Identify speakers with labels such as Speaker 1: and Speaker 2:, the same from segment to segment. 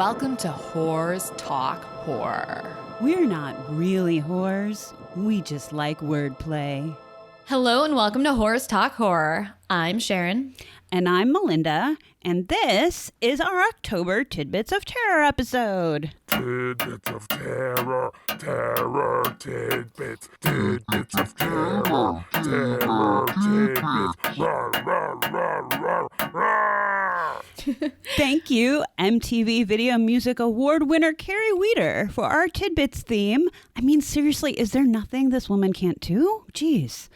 Speaker 1: Welcome to Whores Talk Horror.
Speaker 2: We're not really whores. We just like wordplay.
Speaker 1: Hello and welcome to Whores Talk Horror. I'm Sharon.
Speaker 2: And I'm Melinda. And this is our October Tidbits of Terror episode.
Speaker 3: Tidbits of terror, terror tidbits, tidbits of terror, terror tidbits, rawr, rawr, rawr, rawr, rawr.
Speaker 2: Thank you, MTV Video Music Award winner Kerry Wieder, for our Tidbits theme. I mean, seriously, is there nothing this woman can't do? Jeez.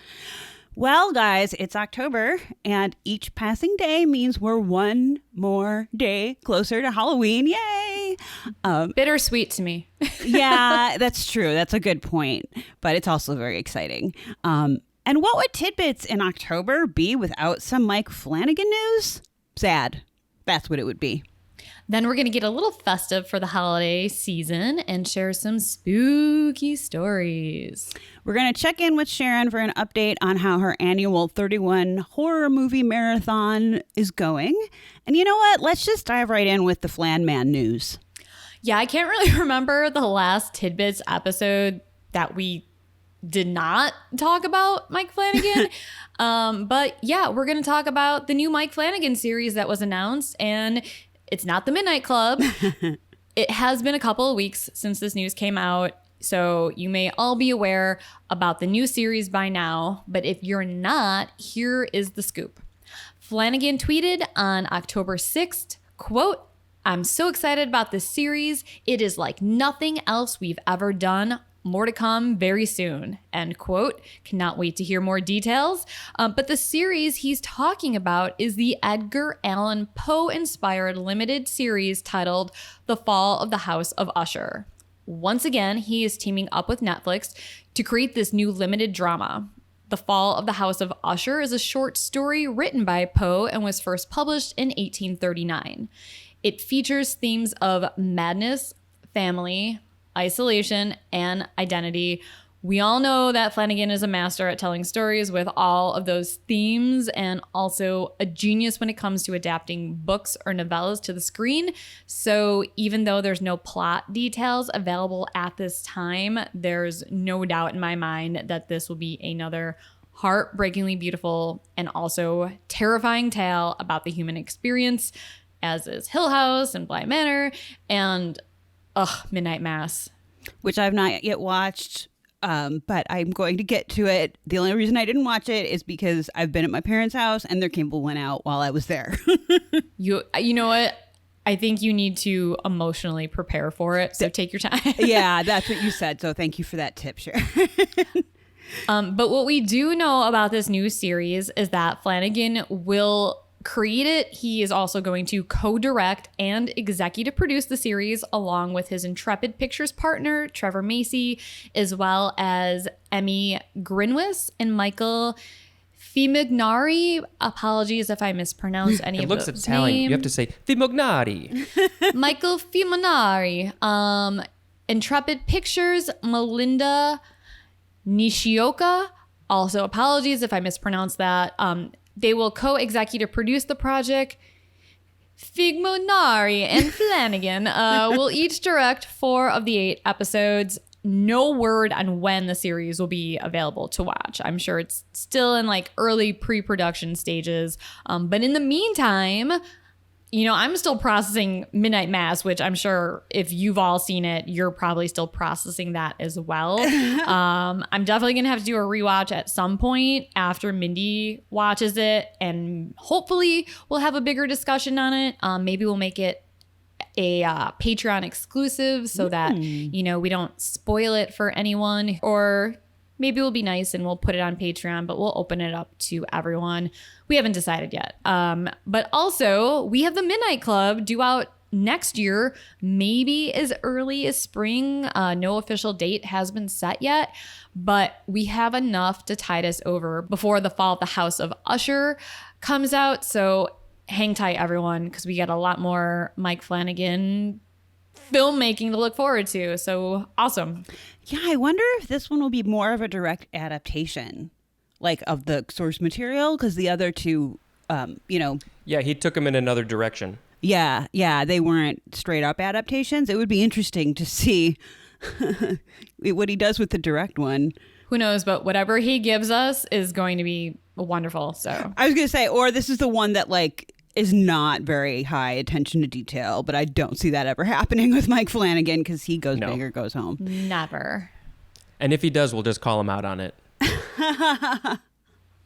Speaker 2: Well, guys, it's October, and each passing day means we're one more day closer to Halloween. Yay!
Speaker 1: Bittersweet to me.
Speaker 2: Yeah, that's true. That's a good point, but it's also very exciting. And what would Tidbits in October be without some Mike Flanagan news? Sad. That's what it would be.
Speaker 1: Then we're going to get a little festive for the holiday season and share some spooky stories.
Speaker 2: We're going to check in with Sharon for an update on how her annual 31 horror movie marathon is going. And you know what? Let's just dive right in with the Flan Man news.
Speaker 1: Yeah, I can't really remember the last Tidbits episode that we did not talk about Mike Flanagan. But yeah, we're going to talk about the new Mike Flanagan series that was announced, and it's not the Midnight Club. It has been a couple of weeks since this news came out, so you may all be aware about the new series by now. But if you're not, here is the scoop. Flanagan tweeted on October 6th, quote, "I'm so excited about this series. It is like nothing else we've ever done. More to come very soon," end quote. Cannot wait to hear more details. But the series he's talking about is the Edgar Allan Poe inspired limited series titled The Fall of the House of Usher. Once again, he is teaming up with Netflix to create this new limited drama. The Fall of the House of Usher is a short story written by Poe and was first published in 1839. It features themes of madness, family, isolation, and identity. We all know that Flanagan is a master at telling stories with all of those themes, and also a genius when it comes to adapting books or novellas to the screen. So even though there's no plot details available at this time, there's no doubt in my mind that this will be another heartbreakingly beautiful and also terrifying tale about the human experience, as is Hill House and Bly Manor and Midnight Mass.
Speaker 2: Which I've not yet watched, but I'm going to get to it. The only reason I didn't watch it is because I've been at my parents' house and their cable went out while I was there.
Speaker 1: You know what? I think you need to emotionally prepare for it, so take your time.
Speaker 2: Yeah, that's what you said, so thank you for that tip, Sharon.
Speaker 1: But what we do know about this new series is that Flanagan will create it. He is also going to co-direct and executive produce the series along with his Intrepid Pictures partner, Trevor Macy, as well as Emmy Grinwis and Michael Fiumignari. Apologies if I mispronounce any of those names.
Speaker 4: It looks Italian. You have to say Fiumignari.
Speaker 1: Michael Fiumignari. Intrepid Pictures, Melinda Nishioka. Also, apologies if I mispronounce that. They will co-executive produce the project. Fiumignari and Flanagan will each direct 4 of the 8 episodes. No word on when the series will be available to watch. I'm sure it's still in like early pre-production stages. But in the meantime, you know, I'm still processing Midnight Mass, which I'm sure if you've all seen it, you're probably still processing that as well. I'm definitely going to have to do a rewatch at some point after Mindy watches it, and hopefully we'll have a bigger discussion on it. Maybe we'll make it a Patreon exclusive so that, you know, we don't spoil it for anyone, or maybe we'll be nice and we'll put it on Patreon, but we'll open it up to everyone. We haven't decided yet. But also, we have the Midnight Club due out next year, maybe as early as spring. No official date has been set yet, but we have enough to tide us over before The Fall of the House of Usher comes out. So hang tight, everyone, because we got a lot more Mike Flanagan filmmaking to look forward to. So awesome.
Speaker 2: Yeah, I wonder if this one will be more of a direct adaptation, like of the source material, because the other two, you know.
Speaker 4: Yeah, he took him in another direction.
Speaker 2: Yeah, they weren't straight up adaptations. It would be interesting to see what he does with the direct one.
Speaker 1: Who knows, but whatever he gives us is going to be wonderful. So
Speaker 2: I was going to say, or this is the one that like is not very high attention to detail, but I don't see that ever happening with Mike Flanagan because he goes big or goes home.
Speaker 1: Never.
Speaker 4: And if he does, we'll just call him out on it.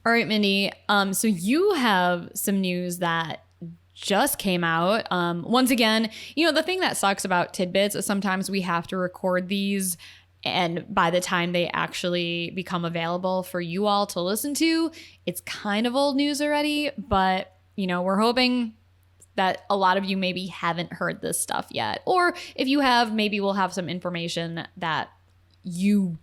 Speaker 1: All right, Mindy. So you have some news that just came out. Once again, the thing that sucks about Tidbits is sometimes we have to record these, and by the time they actually become available for you all to listen to, it's kind of old news already. But, we're hoping that a lot of you maybe haven't heard this stuff yet. Or if you have, maybe we'll have some information that you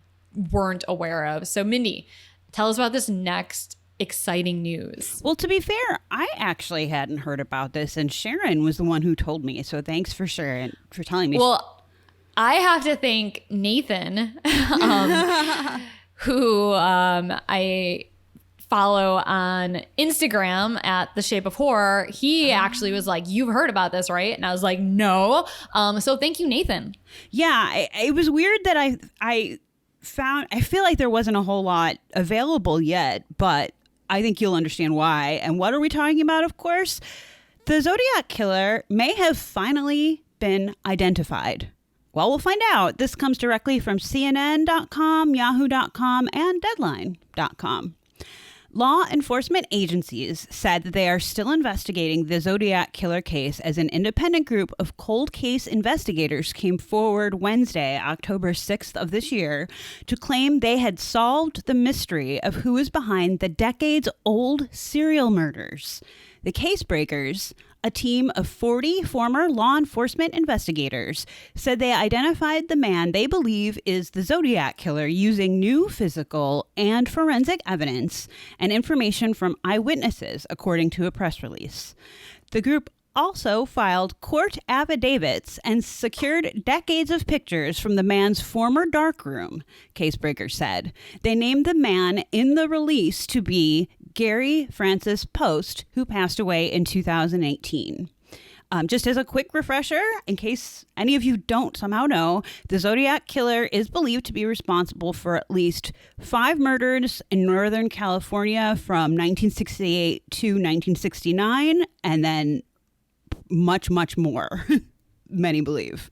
Speaker 1: weren't aware of. So, Mindy, tell us about this next exciting news.
Speaker 2: Well, to be fair, I actually hadn't heard about this, and Sharon was the one who told me. So thanks for Sharon for telling me.
Speaker 1: Well, I have to thank Nathan, who I follow on Instagram at The Shape of Horror. He actually was like, "You've heard about this, right?" And I was like, "No." So thank you, Nathan.
Speaker 2: Yeah, it was weird that I feel like there wasn't a whole lot available yet, but I think you'll understand why. And what are we talking about, of course? The Zodiac Killer may have finally been identified. Well, we'll find out. This comes directly from CNN.com, Yahoo.com, and Deadline.com. Law enforcement agencies said that they are still investigating the Zodiac Killer case as an independent group of cold case investigators came forward Wednesday, October 6th of this year, to claim they had solved the mystery of who is behind the decades-old serial murders. The Casebreakers, a team of 40 former law enforcement investigators, said they identified the man they believe is the Zodiac Killer using new physical and forensic evidence and information from eyewitnesses, according to a press release. The group also filed court affidavits and secured decades of pictures from the man's former darkroom, Casebreaker said. They named the man in the release to be Gary Francis Post, who passed away in 2018. Just as a quick refresher, in case any of you don't somehow know, the Zodiac Killer is believed to be responsible for at least 5 murders in Northern California from 1968 to 1969, and then much, much more, many believe.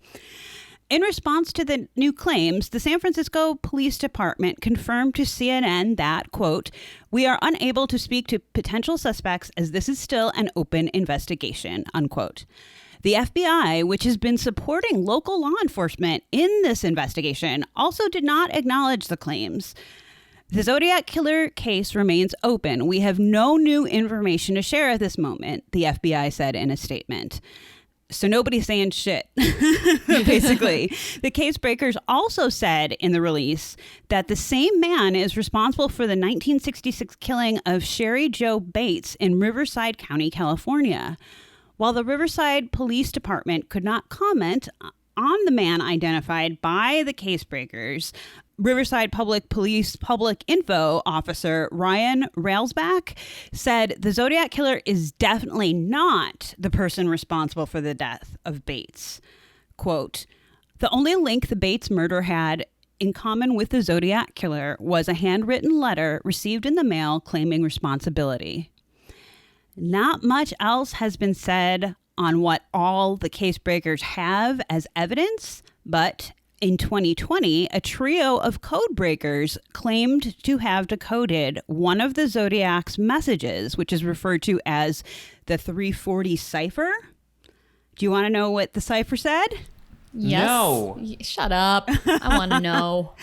Speaker 2: In response to the new claims, the San Francisco Police Department confirmed to CNN that, quote, "We are unable to speak to potential suspects as this is still an open investigation," unquote. The FBI, which has been supporting local law enforcement in this investigation, also did not acknowledge the claims. The Zodiac Killer case remains open. We have no new information to share at this moment, the FBI said in a statement. So nobody's saying shit, basically. The Casebreakers also said in the release that the same man is responsible for the 1966 killing of Sherry Jo Bates in Riverside County, California. While the Riverside Police Department could not comment on the man identified by the Casebreakers, Riverside Public Police Public Info Officer Ryan Railsback said the Zodiac Killer is definitely not the person responsible for the death of Bates. Quote, "The only link the Bates murder had in common with the Zodiac Killer was a handwritten letter received in the mail claiming responsibility." Not much else has been said on what all the Casebreakers have as evidence, but in 2020, a trio of code breakers claimed to have decoded one of the Zodiac's messages, which is referred to as the 340 cipher. Do you want to know what the cipher said?
Speaker 1: Yes.
Speaker 4: No.
Speaker 1: Shut up. I want to know.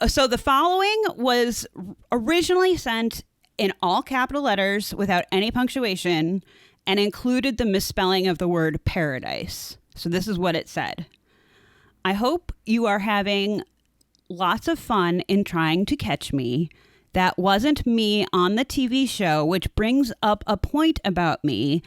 Speaker 2: So the following was originally sent in all capital letters without any punctuation and included the misspelling of the word paradise. So this is what it said. "I hope you are having lots of fun in trying to catch me. That wasn't me on the TV show, which brings up a point about me.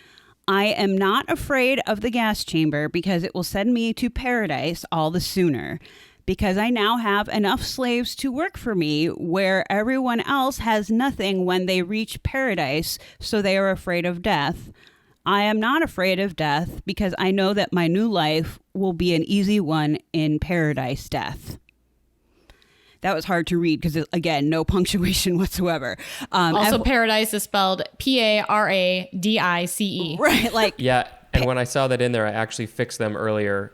Speaker 2: I am not afraid of the gas chamber because it will send me to paradise all the sooner. Because I now have enough slaves to work for me where everyone else has nothing when they reach paradise, so they are afraid of death. I am not afraid of death because I know that my new life will be an easy one in paradise death. That was hard to read because, again, no punctuation whatsoever.
Speaker 1: Also, paradise is spelled Paradice.
Speaker 2: Right, like
Speaker 4: Yeah, and when I saw that in there, I actually fixed them earlier.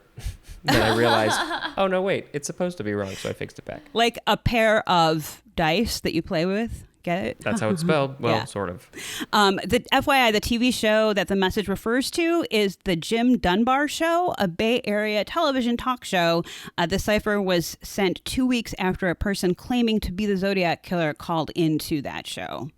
Speaker 4: Then I realized, oh no, wait, it's supposed to be wrong, so I fixed it back.
Speaker 2: like a pair of dice that you play with. Get it?
Speaker 4: That's how it's spelled. Well,
Speaker 2: Yeah.
Speaker 4: sort of.
Speaker 2: The FYI, the TV show that the message refers to is the Jim Dunbar Show, a Bay Area television talk show. The cipher was sent 2 weeks after a person claiming to be the Zodiac Killer called into that show.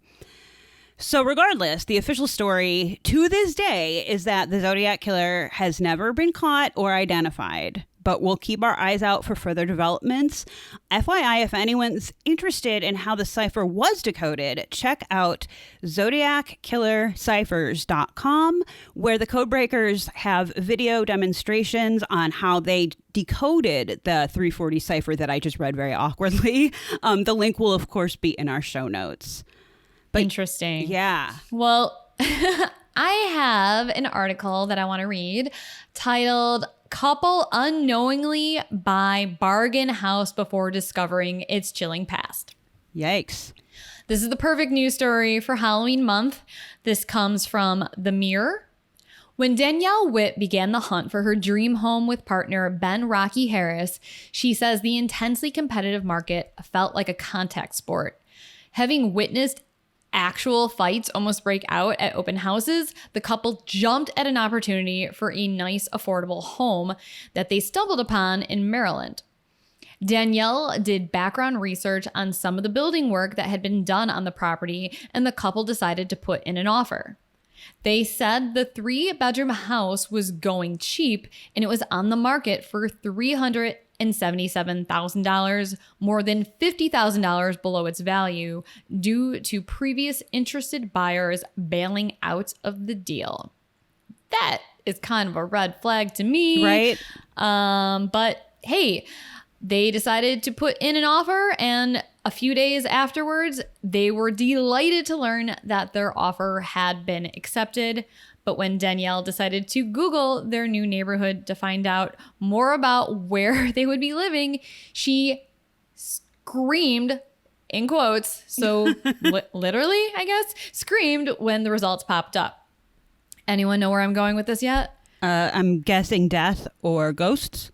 Speaker 2: So regardless, the official story to this day is that the Zodiac Killer has never been caught or identified, but we'll keep our eyes out for further developments. FYI, if anyone's interested in how the cipher was decoded, check out zodiackillerciphers.com, where the codebreakers have video demonstrations on how they decoded the 340 cipher that I just read very awkwardly. The link will, of course, be in our show notes.
Speaker 1: Interesting.
Speaker 2: Yeah.
Speaker 1: Well, I have an article that I want to read titled Couple Unknowingly Buy Bargain House Before Discovering Its Chilling Past.
Speaker 2: Yikes.
Speaker 1: This is the perfect news story for Halloween month. This comes from The Mirror. When Danielle Witt began the hunt for her dream home with partner Ben Rocky Harris, she says the intensely competitive market felt like a contact sport. Having witnessed actual fights almost break out at open houses, the couple jumped at an opportunity for a nice, affordable home that they stumbled upon in Maryland. Danielle did background research on some of the building work that had been done on the property, and the couple decided to put in an offer. They said the 3-bedroom house was going cheap, and it was on the market for $377,000, more than $50,000 below its value, due to previous interested buyers bailing out of the deal. That is kind of a red flag to me.
Speaker 2: Right?
Speaker 1: But hey, they decided to put in an offer, and a few days afterwards, they were delighted to learn that their offer had been accepted. But when Danielle decided to Google their new neighborhood to find out more about where they would be living, she screamed, in quotes, so literally, I guess, screamed when the results popped up. Anyone know where I'm going with this yet?
Speaker 2: I'm guessing death or ghosts.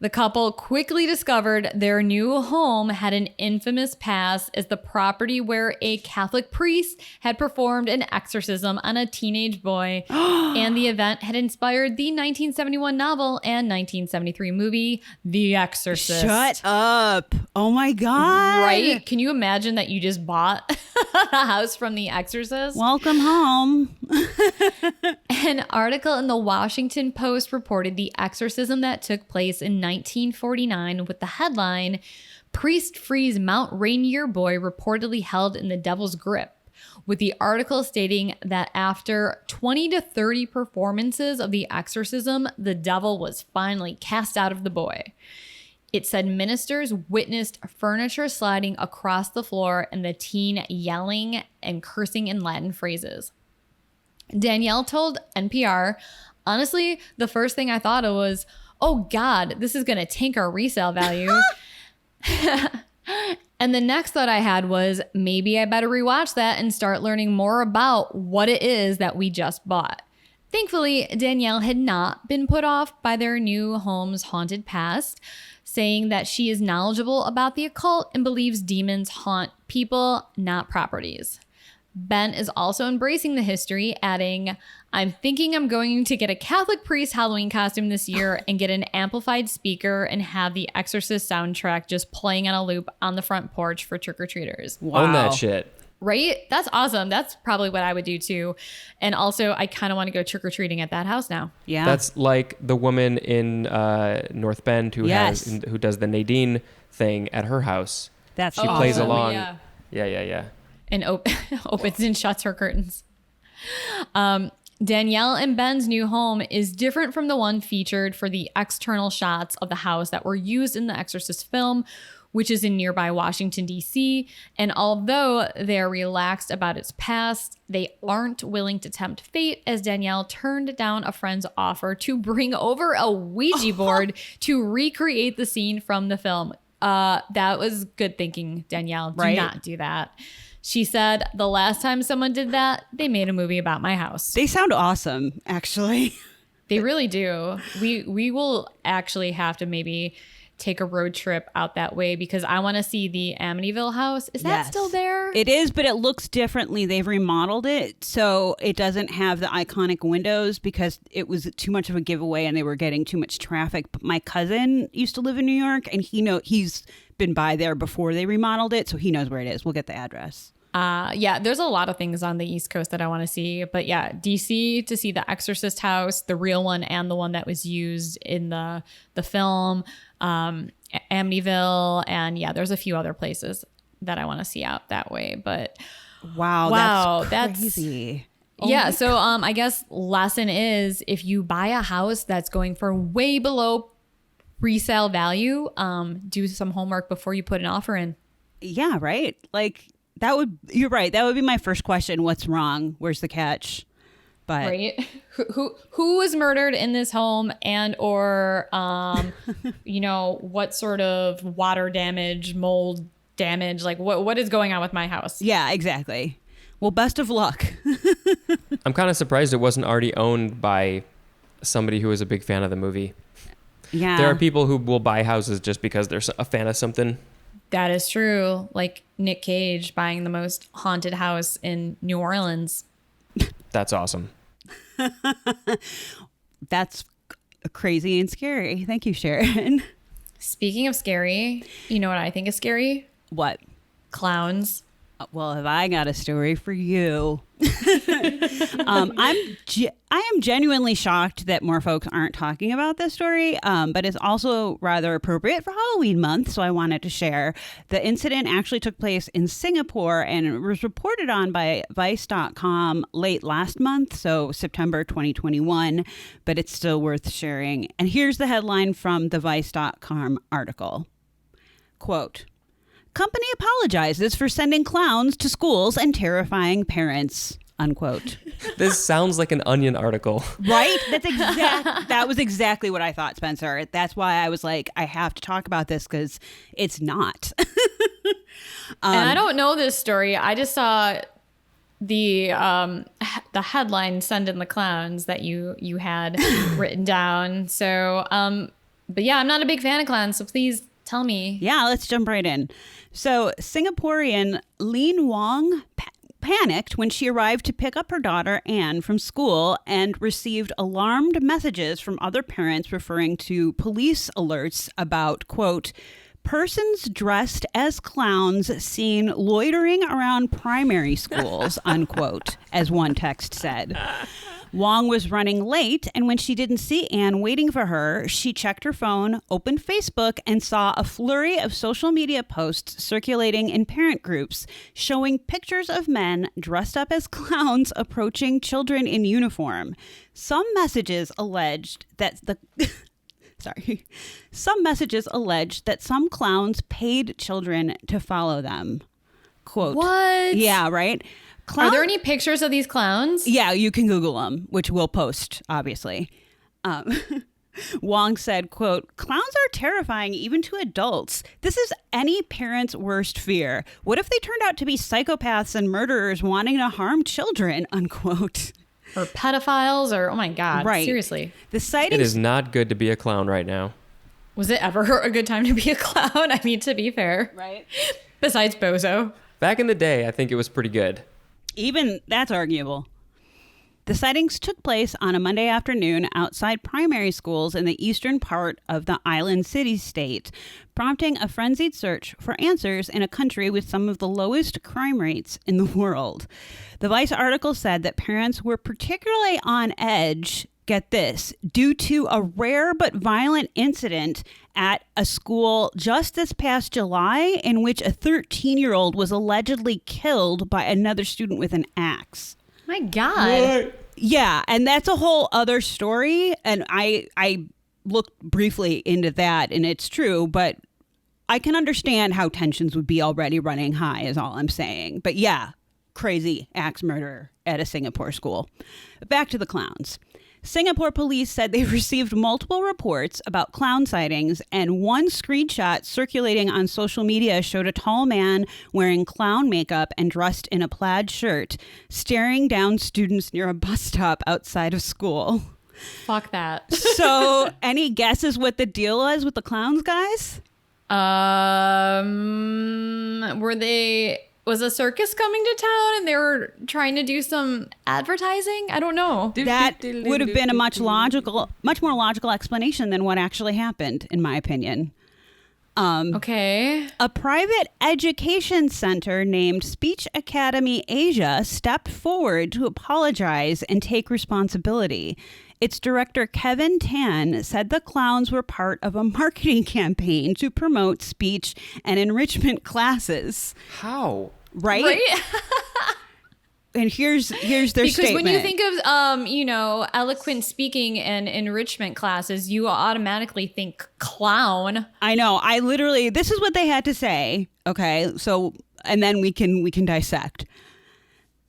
Speaker 1: The couple quickly discovered their new home had an infamous past as the property where a Catholic priest had performed an exorcism on a teenage boy, and the event had inspired the 1971 novel and 1973 movie, The Exorcist.
Speaker 2: Shut up. Oh my God.
Speaker 1: Right? Can you imagine that you just bought a house from The Exorcist?
Speaker 2: Welcome home.
Speaker 1: An article in the Washington Post reported the exorcism that took place in 1949 with the headline, Priest Frees Mount Rainier Boy Reportedly Held in the Devil's Grip, with the article stating that after 20 to 30 performances of the exorcism, the devil was finally cast out of the boy. It said ministers witnessed furniture sliding across the floor and the teen yelling and cursing in Latin phrases. Danielle told NPR, honestly, the first thing I thought of was, oh God, this is going to tank our resale value. And the next thought I had was, maybe I better rewatch that and start learning more about what it is that we just bought. Thankfully, Danielle had not been put off by their new home's haunted past, saying that she is knowledgeable about the occult and believes demons haunt people, not properties. Ben is also embracing the history, adding, I'm thinking I'm going to get a Catholic priest Halloween costume this year and get an amplified speaker and have the Exorcist soundtrack just playing on a loop on the front porch for trick-or-treaters.
Speaker 2: Wow.
Speaker 4: Own that shit.
Speaker 1: Right? That's awesome. That's probably what I would do too. And also, I kind of want to go trick-or-treating at that house now.
Speaker 2: Yeah.
Speaker 4: That's like the woman in North Bend who who does the Nadine thing at her house.
Speaker 2: That's
Speaker 4: She plays
Speaker 1: awesome.
Speaker 4: along.
Speaker 1: Yeah.
Speaker 4: Yeah.
Speaker 1: And opens and shuts her curtains. Danielle and Ben's new home is different from the one featured for the external shots of the house that were used in the Exorcist film, which is in nearby Washington, D.C. And although they're relaxed about its past, they aren't willing to tempt fate, as Danielle turned down a friend's offer to bring over a Ouija board to recreate the scene from the film. That was good thinking, Danielle. Do not do that. She said, the last time someone did that, they made a movie about my house.
Speaker 2: They sound awesome, actually.
Speaker 1: They really do. We will actually have to maybe take a road trip out that way because I want to see the Amityville house. Is that still there?
Speaker 2: It is, but it looks differently. They've remodeled it, so it doesn't have the iconic windows because it was too much of a giveaway and they were getting too much traffic. But my cousin used to live in New York, and he's been by there before they remodeled it, so he knows where it is. We'll get the address.
Speaker 1: Yeah, there's a lot of things on the East Coast that I want to see. But yeah, DC to see the Exorcist house, the real one and the one that was used in the film, Amityville. And yeah, there's a few other places that I want to see out that way. But
Speaker 2: wow, that's crazy.
Speaker 1: Yeah, so I guess lesson is if you buy a house that's going for way below resale value, do some homework before you put an offer in.
Speaker 2: Yeah, right. Like you're right. That would be my first question. What's wrong? Where's the catch? But
Speaker 1: right. Who was murdered in this home and or what sort of water damage, mold damage, like what is going on with my house?
Speaker 2: Yeah, exactly. Well, best of luck.
Speaker 4: I'm kind of surprised it wasn't already owned by somebody who was a big fan of the movie.
Speaker 2: Yeah.
Speaker 4: There are people who will buy houses just because they're a fan of something.
Speaker 1: That is true. Like Nick Cage buying the most haunted house in New Orleans.
Speaker 4: That's awesome.
Speaker 2: That's crazy and scary. Thank you, Sharon.
Speaker 1: Speaking of scary, you know what I think is scary?
Speaker 2: What?
Speaker 1: Clowns.
Speaker 2: Well, have I got a story for you? I am genuinely shocked that more folks aren't talking about this story, but it's also rather appropriate for Halloween month, so I wanted to share. The incident actually took place in Singapore, and it was reported on by Vice.com late last month, so September 2021, but it's still worth sharing. And here's the headline from the Vice.com article. Quote, "Company apologizes for sending clowns to schools and terrifying parents," unquote.
Speaker 4: This sounds like an Onion article.
Speaker 2: Right? That was exactly what I thought, Spencer. That's why I was like, I have to talk about this because it's not.
Speaker 1: And I don't know this story. I just saw the headline, "Send in the Clowns," that you had written down. So, but yeah, I'm not a big fan of clowns, so please tell me.
Speaker 2: Yeah, let's jump right in. So Singaporean Lin Wong panicked when she arrived to pick up her daughter Anne from school and received alarmed messages from other parents referring to police alerts about, quote, "persons dressed as clowns seen loitering around primary schools," unquote, as one text said. Wong was running late, and when she didn't see Anne waiting for her, she checked her phone, opened Facebook, and saw a flurry of social media posts circulating in parent groups showing pictures of men dressed up as clowns approaching children in uniform. Some messages alleged that some clowns paid children to follow them. Quote.
Speaker 1: What?
Speaker 2: Yeah, right?
Speaker 1: Are there any pictures of these clowns?
Speaker 2: Yeah, you can Google them, which we'll post, obviously. Wong said, quote, "Clowns are terrifying even to adults. This is any parent's worst fear. What if they turned out to be psychopaths and murderers wanting to harm children," unquote.
Speaker 1: Or pedophiles, or oh my God,
Speaker 2: right.
Speaker 1: Seriously.
Speaker 2: The sightings.
Speaker 4: It is not good to be a clown right now.
Speaker 1: Was it ever a good time to be a clown? I mean, to be fair.
Speaker 2: Right.
Speaker 1: Besides Bozo.
Speaker 4: Back in the day, I think it was pretty good.
Speaker 2: Even that's arguable. The sightings took place on a Monday afternoon outside primary schools in the eastern part of the island city-state, prompting a frenzied search for answers in a country with some of the lowest crime rates in the world. The Vice article said that parents were particularly on edge, get this, due to a rare but violent incident at a school just this past July in which a 13-year-old was allegedly killed by another student with an axe.
Speaker 1: My God.
Speaker 4: What?
Speaker 2: Yeah, and that's a whole other story, and I looked briefly into that, and it's true, but I can understand how tensions would be already running high is all I'm saying. But yeah, crazy axe murder at a Singapore school. Back to the clowns. Singapore police said they received multiple reports about clown sightings, and one screenshot circulating on social media showed a tall man wearing clown makeup and dressed in a plaid shirt, staring down students near a bus stop outside of school.
Speaker 1: Fuck that.
Speaker 2: So, any guesses what the deal was with the clowns, guys?
Speaker 1: Was a circus coming to town and they were trying to do some advertising? I don't know.
Speaker 2: That would have been a much more logical explanation than what actually happened, in my opinion.
Speaker 1: Okay.
Speaker 2: A private education center named Speech Academy Asia stepped forward to apologize and take responsibility. Its director, Kevin Tan, said the clowns were part of a marketing campaign to promote speech and enrichment classes.
Speaker 4: How?
Speaker 2: Right? And here's their statement.
Speaker 1: Because when you think of, eloquent speaking and enrichment classes, you automatically think clown.
Speaker 2: I know. This is what they had to say. Okay. So, and then we can dissect.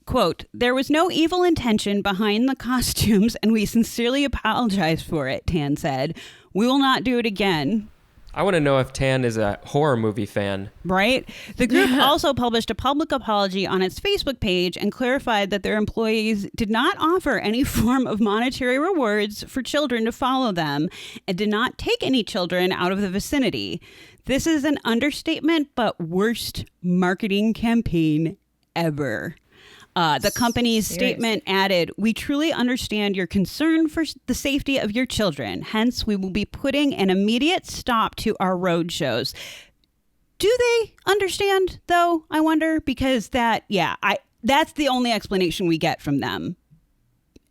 Speaker 2: Quote, "There was no evil intention behind the costumes, and we sincerely apologize for it," Tan said. "We will not do it again."
Speaker 4: I want to know if Tan is a horror movie fan.
Speaker 2: Right? The group also published a public apology on its Facebook page and clarified that their employees did not offer any form of monetary rewards for children to follow them and did not take any children out of the vicinity. This is an understatement, but worst marketing campaign ever. The company's statement added, "We truly understand your concern for the safety of your children. Hence, we will be putting an immediate stop to our road shows." Do they understand, though, I wonder? Because that's the only explanation we get from them.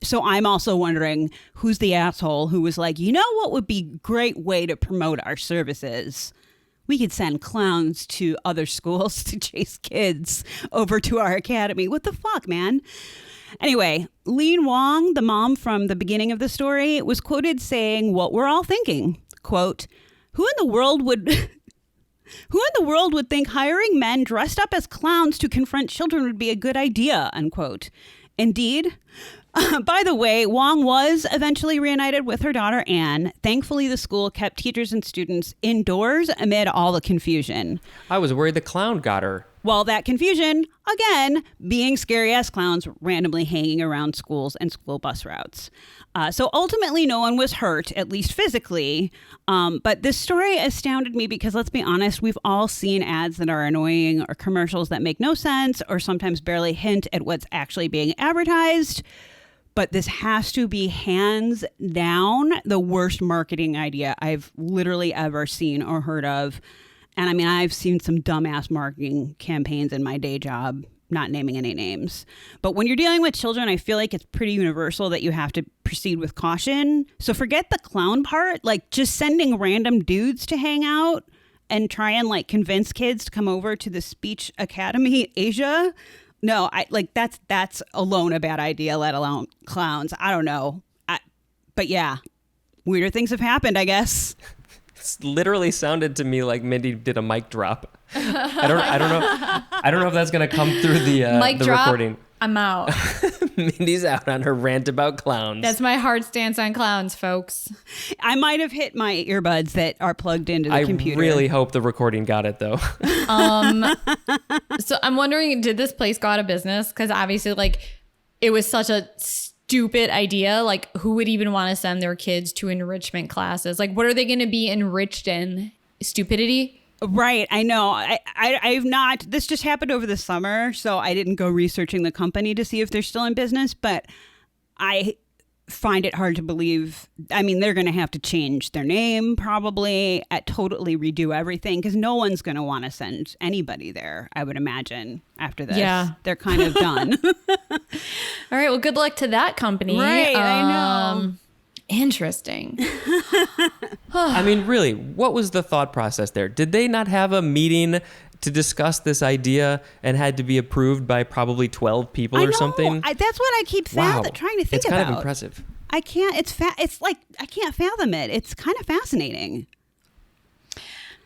Speaker 2: So I'm also wondering who's the asshole who was like, you know what would be a great way to promote our services? We could send clowns to other schools to chase kids over to our academy. What the fuck, man? Anyway, Lin Wong, the mom from the beginning of the story, was quoted saying what we're all thinking. Quote, who in the world would think hiring men dressed up as clowns to confront children would be a good idea, unquote. Indeed. By the way, Wong was eventually reunited with her daughter, Anne. Thankfully, the school kept teachers and students indoors amid all the confusion.
Speaker 4: I was worried the clown got her.
Speaker 2: Well, that confusion, again, being scary-ass clowns randomly hanging around schools and school bus routes. So ultimately, no one was hurt, at least physically. But this story astounded me because, let's be honest, we've all seen ads that are annoying or commercials that make no sense or sometimes barely hint at what's actually being advertised. But this has to be hands down the worst marketing idea I've literally ever seen or heard of. And I mean, I've seen some dumbass marketing campaigns in my day job, not naming any names. But when you're dealing with children, I feel like it's pretty universal that you have to proceed with caution. So forget the clown part, like just sending random dudes to hang out and try and like convince kids to come over to the Speech Academy Asia. No, that's alone a bad idea, let alone clowns. I don't know. But yeah, weirder things have happened, I guess.
Speaker 4: It literally sounded to me like Mindy did a mic drop. I don't know if that's gonna come through the recording.
Speaker 1: I'm out.
Speaker 4: Mindy's out on her rant about clowns.
Speaker 1: That's my hard stance on clowns, folks.
Speaker 2: I might have hit my earbuds that are plugged into the computer.
Speaker 4: I really hope the recording got it, though.
Speaker 1: So I'm wondering, did this place go out of business? Because obviously, like, it was such a stupid idea. Like, who would even want to send their kids to enrichment classes? Like, what are they going to be enriched in? Stupidity?
Speaker 2: Right. I know. I've not. This just happened over the summer, so I didn't go researching the company to see if they're still in business. But I find it hard to believe. I mean, they're going to have to change their name, probably, totally redo everything, because no one's going to want to send anybody there, I would imagine, after this. Yeah. They're kind of done.
Speaker 1: All right. Well, good luck to that company.
Speaker 2: Right. I know.
Speaker 1: Interesting.
Speaker 4: I mean, really, what was the thought process there? Did they not have a meeting to discuss this idea and had to be approved by probably 12 people or something?
Speaker 2: That's what I keep trying to think about.
Speaker 4: It's kind of impressive.
Speaker 2: I can't. It's like I can't fathom it. It's kind of fascinating.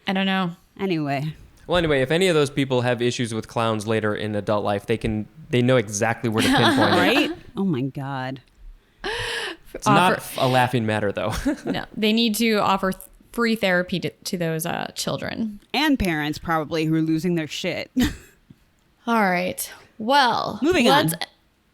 Speaker 1: I don't know.
Speaker 2: Anyway.
Speaker 4: Well, anyway, if any of those people have issues with clowns later in adult life, they know exactly where to pinpoint it.
Speaker 2: Right? Oh my God.
Speaker 4: It's not a laughing matter, though.
Speaker 1: No, they need to offer free therapy to those children.
Speaker 2: And parents probably who are losing their shit.
Speaker 1: All right. Well,
Speaker 2: Moving on.
Speaker 1: Let's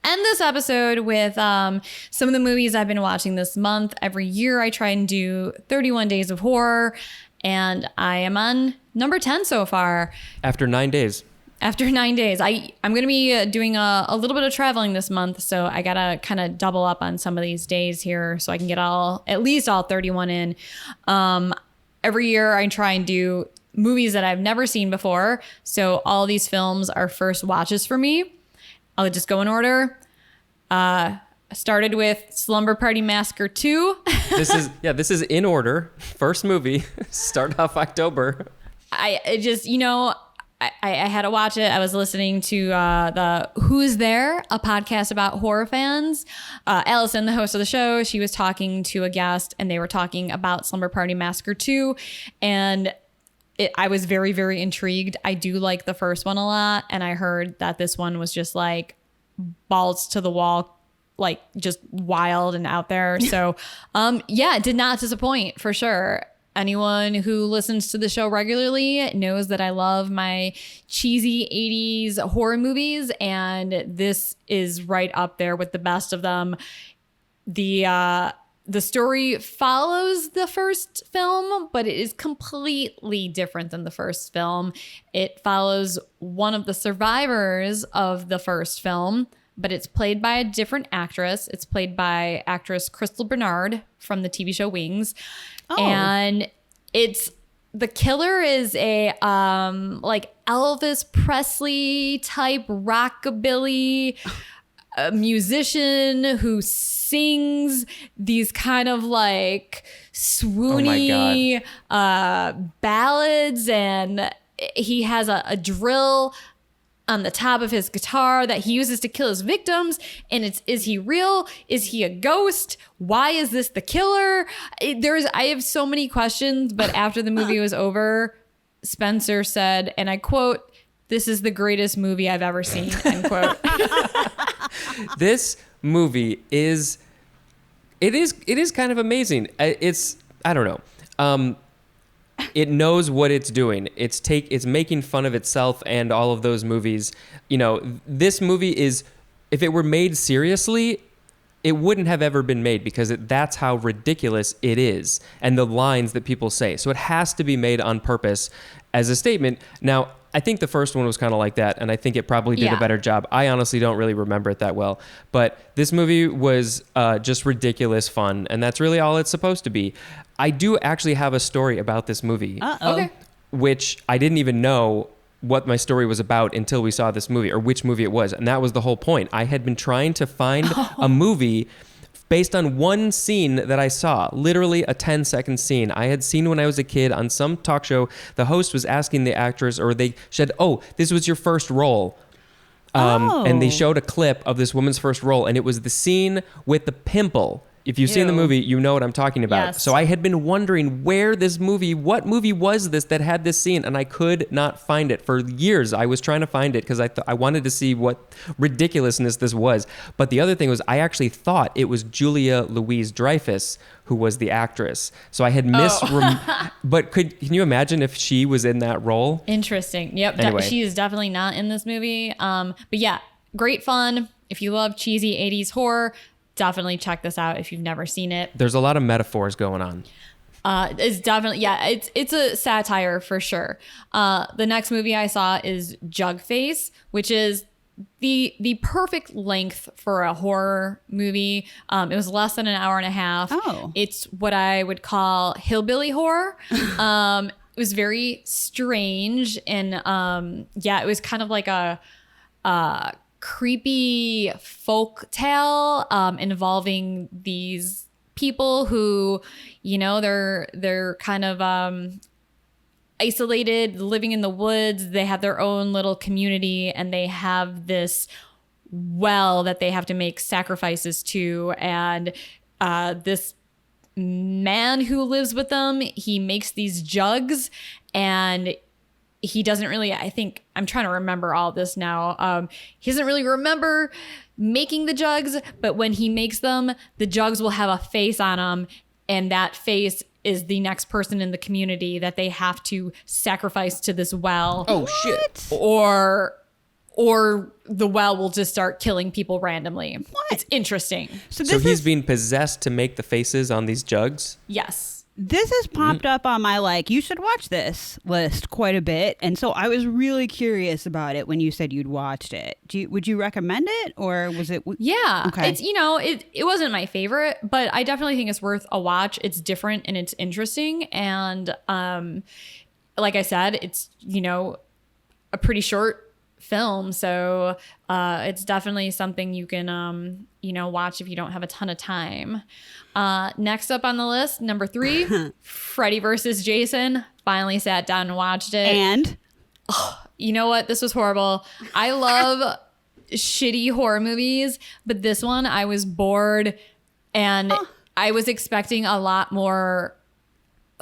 Speaker 1: end this episode with some of the movies I've been watching this month. Every year I try and do 31 days of horror, and I am on number 10 so far.
Speaker 4: After 9 days.
Speaker 1: After 9 days. I'm going to be doing a little bit of traveling this month, so I got to kind of double up on some of these days here so I can get at least all 31 in. Every year I try and do movies that I've never seen before, so all these films are first watches for me. I'll just go in order. Started with Slumber Party Massacre 2.
Speaker 4: This is in order. First movie. Start off October.
Speaker 1: I had to watch it. I was listening to the Who's There, a podcast about horror fans. Allison, the host of the show, she was talking to a guest, and they were talking about Slumber Party Massacre 2. And I was very, very intrigued. I do like the first one a lot. And I heard that this one was just like balls to the wall, like just wild and out there. So, it did not disappoint for sure. Anyone who listens to the show regularly knows that I love my cheesy 80s horror movies, and this is right up there with the best of them. The story follows the first film, but it is completely different than the first film. It follows one of the survivors of the first film, but it's played by a different actress. It's played by actress Crystal Bernard from the TV show Wings. Oh. And the killer is a like Elvis Presley type rockabilly musician who sings these kind of like swoony ballads, and he has a drill on the top of his guitar that he uses to kill his victims. And is he real? Is he a ghost? Why is this the killer? I have so many questions, but after the movie was over, Spencer said, and I quote, "This is the greatest movie I've ever seen," end quote.
Speaker 4: This movie is kind of amazing. I don't know. It knows what it's doing. It's making fun of itself and all of those movies. You know, this movie is, if it were made seriously, it wouldn't have ever been made, because that's how ridiculous it is, and the lines that people say. So it has to be made on purpose as a statement. Now, I think the first one was kind of like that, and I think it probably did a better job. I honestly don't really remember it that well, but this movie was just ridiculous fun, and that's really all it's supposed to be. I do actually have a story about this movie,
Speaker 1: Okay.
Speaker 4: which I didn't even know what my story was about until we saw this movie, or which movie it was, and that was the whole point. I had been trying to find a movie based on one scene that I saw, literally a 10-second scene I had seen when I was a kid on some talk show. The host was asking the actress, or they said, "Oh, this was your first role." And they showed a clip of this woman's first role, and it was the scene with the pimple. If you've seen the movie, you know what I'm talking about.
Speaker 1: Yes.
Speaker 4: So I had been wondering what movie was this that had this scene, and I could not find it. For years, I was trying to find it because I wanted to see what ridiculousness this was. But the other thing was, I actually thought it was Julia Louis-Dreyfus who was the actress. So I had but can you imagine if she was in that role?
Speaker 1: Interesting. Yep.
Speaker 4: Anyway.
Speaker 1: She is definitely not in this movie. But yeah, great fun. If you love cheesy 80s horror, definitely check this out if you've never seen it.
Speaker 4: There's a lot of metaphors going on.
Speaker 1: It's definitely, it's a satire for sure. The next movie I saw is Jugface, which is the perfect length for a horror movie. It was less than an hour and a half.
Speaker 2: Oh.
Speaker 1: It's what I would call hillbilly horror. It was very strange, and it was kind of like a creepy folk tale involving these people who, you know, they're kind of isolated, living in the woods. They have their own little community, and they have this well that they have to make sacrifices to. And this man who lives with them, he makes these jugs, and he doesn't really, I think, I'm trying to remember all this now. He doesn't really remember making the jugs, but when he makes them, the jugs will have a face on them, and that face is the next person in the community that they have to sacrifice to this well.
Speaker 4: Oh, shit.
Speaker 1: Or the well will just start killing people randomly.
Speaker 2: What?
Speaker 1: It's interesting.
Speaker 4: So he's being possessed to make the faces on these jugs?
Speaker 1: Yes.
Speaker 2: This has popped up on my you should watch this list quite a bit. And so I was really curious about it when you said you'd watched it. Would you recommend it, or was it?
Speaker 1: Yeah.
Speaker 2: Okay.
Speaker 1: It's, it wasn't my favorite, but I definitely think it's worth a watch. It's different and it's interesting. And like I said, it's, a pretty short film, so it's definitely something you can watch if you don't have a ton of time. Next up on the list, number 3, Freddy versus Jason. Finally sat down and watched it,
Speaker 2: And
Speaker 1: you know what, this was horrible. I love shitty horror movies, but this one I was bored, and I was expecting a lot more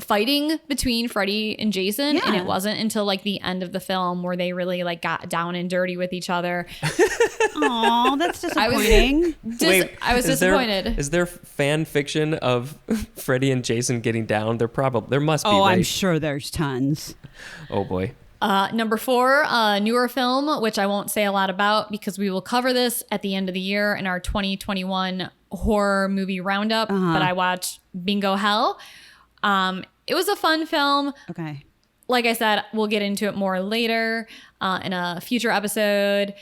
Speaker 1: fighting between Freddy and Jason, and it wasn't until the end of the film where they really got down and dirty with each other.
Speaker 2: oh, that's disappointing.
Speaker 1: I was disappointed.
Speaker 4: Is there fan fiction of Freddy and Jason getting down? There must be.
Speaker 2: Oh,
Speaker 4: right?
Speaker 2: I'm sure there's tons.
Speaker 4: Oh boy.
Speaker 1: Number 4, newer film, which I won't say a lot about because we will cover this at the end of the year in our 2021 horror movie roundup. But I watched Bingo Hell. It was a fun film.
Speaker 2: Okay.
Speaker 1: Like I said, we'll get into it more later in a future episode.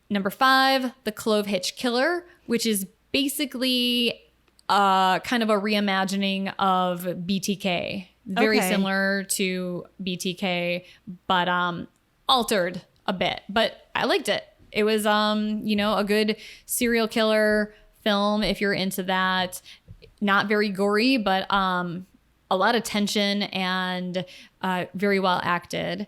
Speaker 1: Number 5, The Clove Hitch Killer, which is basically kind of a reimagining of BTK. Very similar to BTK, but altered a bit. But I liked it. It was, a good serial killer film if you're into that. Not very gory, but a lot of tension and very well acted.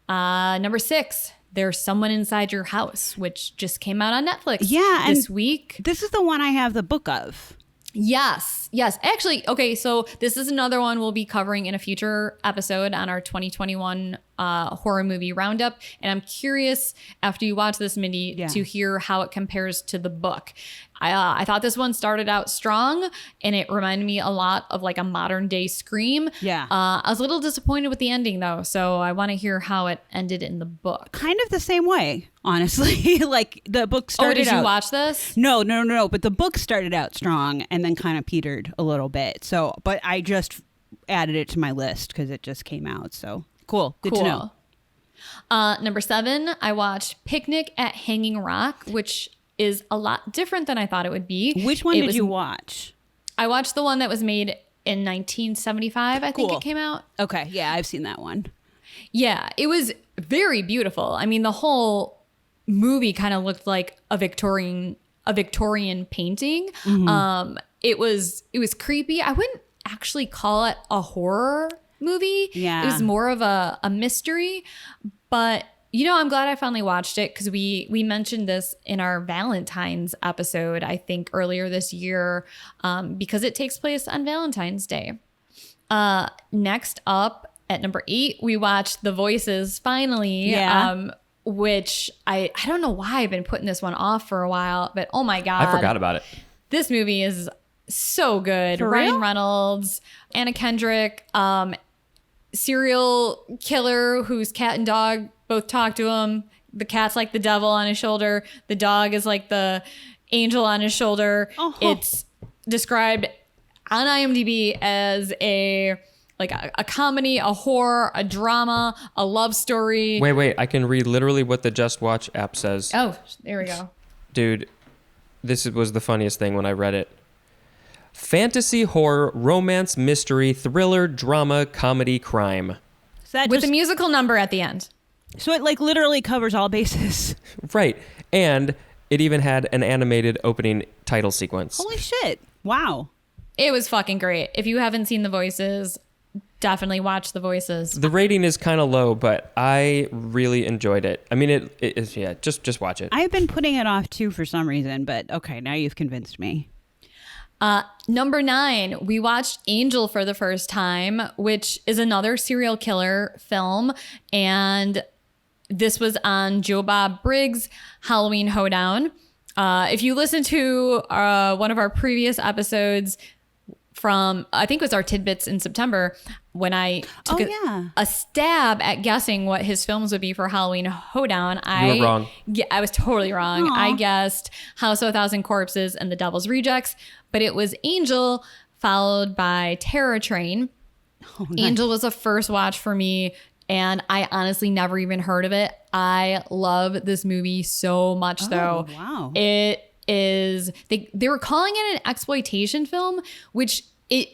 Speaker 1: Number 6, There's Someone Inside Your House, which just came out on Netflix this week.
Speaker 2: This is the one I have the book of.
Speaker 1: Yes. Actually, okay, so this is another one we'll be covering in a future episode on our 2021 horror movie roundup. And I'm curious, after you watch this, Mindy, to hear how it compares to the book. I thought this one started out strong, and it reminded me a lot of a modern day Scream.
Speaker 2: Yeah.
Speaker 1: I was a little disappointed with the ending, though, so I want to hear how it ended in the book.
Speaker 2: Kind of the same way, honestly. The book started out...
Speaker 1: did you watch this?
Speaker 2: No. But the book started out strong and then kind of petered a little bit. So, but I just added it to my list because it just came out. So cool. Good to know.
Speaker 1: Number 7, I watched Picnic at Hanging Rock, which is a lot different than I thought it would be.
Speaker 2: Which one did you watch?
Speaker 1: I watched the one that was made in 1975, I think it came out.
Speaker 2: Okay, yeah, I've seen that one.
Speaker 1: Yeah, it was very beautiful. I mean, the whole movie kind of looked like a Victorian painting.
Speaker 2: Mm-hmm.
Speaker 1: It was creepy. I wouldn't actually call it a horror movie.
Speaker 2: Yeah.
Speaker 1: It was more of a mystery, but I'm glad I finally watched it because we mentioned this in our Valentine's episode, I think earlier this year, because it takes place on Valentine's Day. Next up at number 8, we watched The Voices finally, which I don't know why I've been putting this one off for a while, but oh my God.
Speaker 4: I forgot about it.
Speaker 1: This movie is so good.
Speaker 2: For
Speaker 1: Ryan
Speaker 2: real?
Speaker 1: Reynolds, Anna Kendrick, serial killer whose cat and dog both talk to him. The cat's like the devil on his shoulder. The dog is like the angel on his shoulder. It's described on IMDb as a comedy, a horror, a drama, a love story.
Speaker 4: Wait. I can read literally what the Just Watch app says.
Speaker 1: Oh, there we go.
Speaker 4: Dude, this was the funniest thing when I read it. Fantasy, horror, romance, mystery, thriller, drama, comedy, crime.
Speaker 1: With a musical number at the end.
Speaker 2: So it literally covers all bases.
Speaker 4: Right. And it even had an animated opening title sequence.
Speaker 2: Holy shit. Wow.
Speaker 1: It was fucking great. If you haven't seen The Voices, definitely watch The Voices.
Speaker 4: The rating is kind of low, but I really enjoyed it. I mean, it is, just watch it.
Speaker 2: I've been putting it off too for some reason, but okay, now you've convinced me.
Speaker 1: Number 9, we watched Angel for the first time, which is another serial killer film. And this was on Joe Bob Briggs' Halloween Hoedown. If you listen to one of our previous episodes from, I think it was our Tidbits in September, when I took a stab at guessing what his films would be for Halloween Hoedown.
Speaker 4: You were wrong.
Speaker 1: Yeah, I was totally wrong.
Speaker 2: Aww.
Speaker 1: I guessed House of a Thousand Corpses and The Devil's Rejects, but it was Angel followed by Terror Train.
Speaker 2: Oh, nice.
Speaker 1: Angel was a first watch for me, and I honestly never even heard of it. I love this movie so much, though.
Speaker 2: Wow.
Speaker 1: It is, they were calling it an exploitation film, which it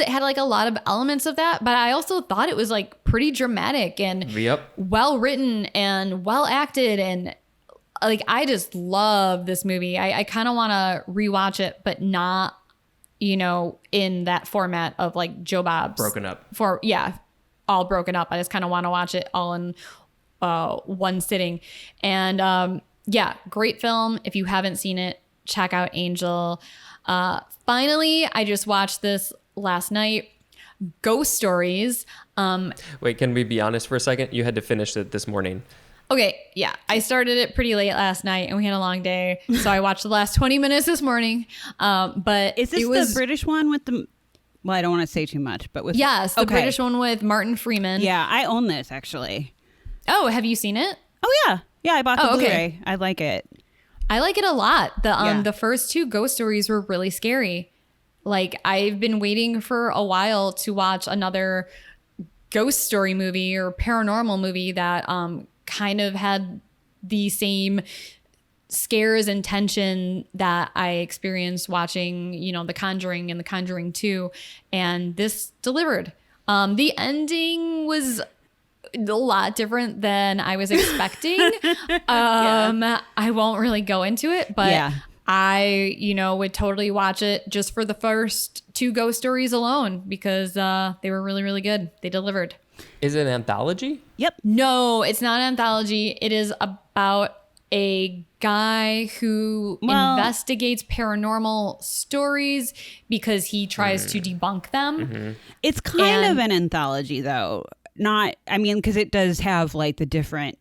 Speaker 1: had like a lot of elements of that, but I also thought it was like pretty dramatic and well written and well acted, and like I just love this movie. I kind of want to rewatch it, but not, in that format of like Joe Bob's
Speaker 4: Broken up.
Speaker 1: All broken up. I just kind of want to watch it all in one sitting. And great film. If you haven't seen it, check out Angel. Finally, I just watched this last night. Ghost Stories.
Speaker 4: Wait, can we be honest for a second? You had to finish it this morning.
Speaker 1: Okay, yeah. I started it pretty late last night and we had a long day. So I watched the last 20 minutes this morning. But
Speaker 2: is this the British one with the... Well, I don't want to say too much, but with...
Speaker 1: Yes, the British one with Martin Freeman.
Speaker 2: Yeah, I own this, actually.
Speaker 1: Oh, have you seen it?
Speaker 2: Oh, yeah. Yeah, I bought the Blu-ray.
Speaker 1: Okay.
Speaker 2: I like it.
Speaker 1: I like it a lot. The first 2 Ghost Stories were really scary. Like, I've been waiting for a while to watch another ghost story movie or paranormal movie that kind of had the same scares and tension that I experienced watching, The Conjuring and The Conjuring 2. And this delivered. The ending was a lot different than I was expecting. I won't really go into it, but I, would totally watch it just for the first 2 ghost stories alone because they were really, really good. They delivered.
Speaker 4: Is it an anthology?
Speaker 2: Yep.
Speaker 1: No, it's not an anthology. It is about a guy who investigates paranormal stories because he tries to debunk them.
Speaker 4: Mm-hmm.
Speaker 2: It's kind of an anthology, though. Because it does have like the different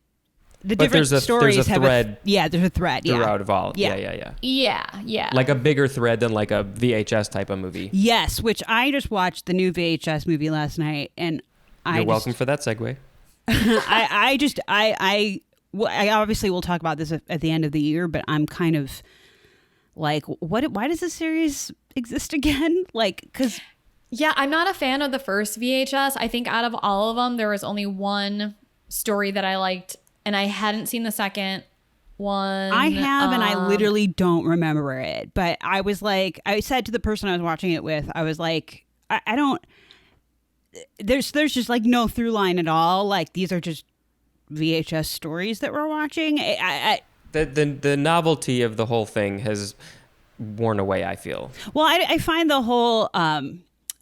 Speaker 2: stories.
Speaker 4: There's a thread.
Speaker 2: There's a thread.
Speaker 4: Throughout of all.
Speaker 1: Yeah.
Speaker 4: Like a bigger thread than like a VHS type of movie.
Speaker 2: Yes, which I just watched the new VHS movie last night, and
Speaker 4: You're welcome for that segue.
Speaker 2: I obviously will talk about this at the end of the year, but I'm kind of like, why does this series exist again? Like, because...
Speaker 1: Yeah, I'm not a fan of the first VHS. I think out of all of them, there was only one story that I liked, and I hadn't seen the second one.
Speaker 2: I have, and I literally don't remember it. But I was like, I said to the person I was watching it with, I was like, I don't... There's just like no through line at all. Like, these are just VHS stories that we're watching.
Speaker 4: The novelty of the whole thing has worn away, I feel.
Speaker 2: Well, I find the whole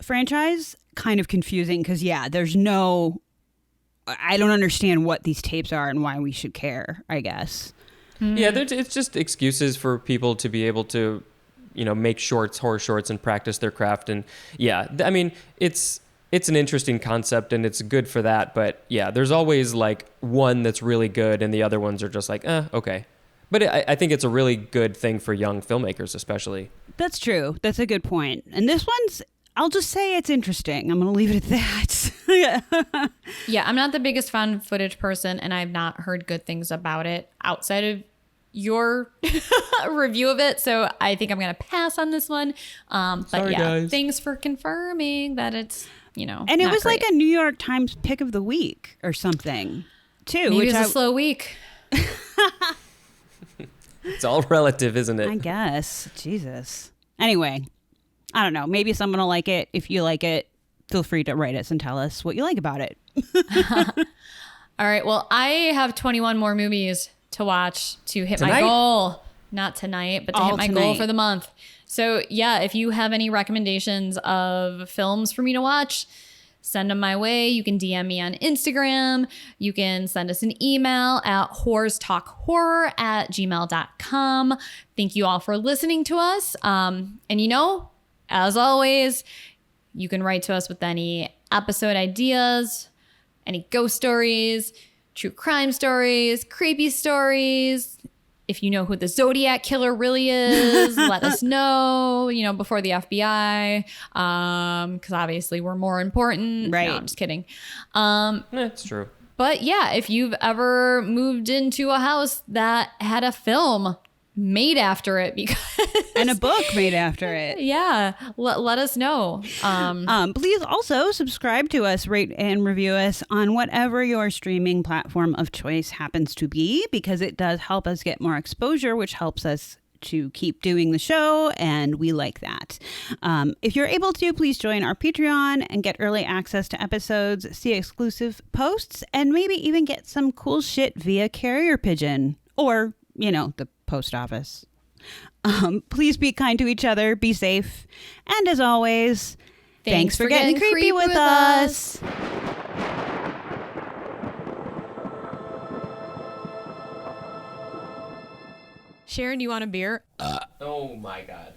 Speaker 2: franchise kind of confusing because, there's no... I don't understand what these tapes are and why we should care, I guess.
Speaker 4: Yeah, it's just excuses for people to be able to, make horror shorts and practice their craft. And I mean, it's an interesting concept and it's good for that. But there's always like one that's really good and the other ones are just like, okay. But I think it's a really good thing for young filmmakers, especially.
Speaker 2: That's true. That's a good point. And this one's, I'll just say it's interesting. I'm going to leave it at that.
Speaker 1: Yeah, I'm not the biggest found footage person, and I've not heard good things about it outside of your review of it. So I think I'm going to pass on this one.
Speaker 4: Sorry, guys.
Speaker 1: Thanks for confirming that it's,
Speaker 2: And it was
Speaker 1: great.
Speaker 2: like a New York Times pick of the week or something, too.
Speaker 1: Maybe it's a slow week.
Speaker 4: It's all relative, isn't it?
Speaker 2: I guess. Jesus. Anyway, I don't know. Maybe someone will like it. If you like it, feel free to write us and tell us what you like about it.
Speaker 1: All right. Well, I have 21 more movies to watch to hit my
Speaker 4: Tonight?
Speaker 1: goal. Not tonight, but to hit my goal
Speaker 2: tonight.
Speaker 1: for the month. So, if you have any recommendations of films for me to watch, send them my way. You can DM me on Instagram. You can send us an email at whorestalkhorror@gmail.com. Thank you all for listening to us. And as always, you can write to us with any episode ideas, any ghost stories, true crime stories, creepy stories. If you know who the Zodiac Killer really is, let us know, before the FBI, because obviously we're more important.
Speaker 2: Right.
Speaker 1: No, I'm just kidding.
Speaker 4: That's true.
Speaker 1: But yeah, if you've ever moved into a house that had a film made after it, because
Speaker 2: And a book made after it.
Speaker 1: yeah, let us know.
Speaker 2: Please also subscribe to us, rate and review us on whatever your streaming platform of choice happens to be, because it does help us get more exposure, which helps us to keep doing the show, and we like that. If you're able to, please join our Patreon and get early access to episodes, see exclusive posts, and maybe even get some cool shit via carrier pigeon or, the post office. Please be kind to each other, be safe, and as always, thanks for getting creepy with us.
Speaker 1: Sharon, do you want a beer?
Speaker 4: Oh my God.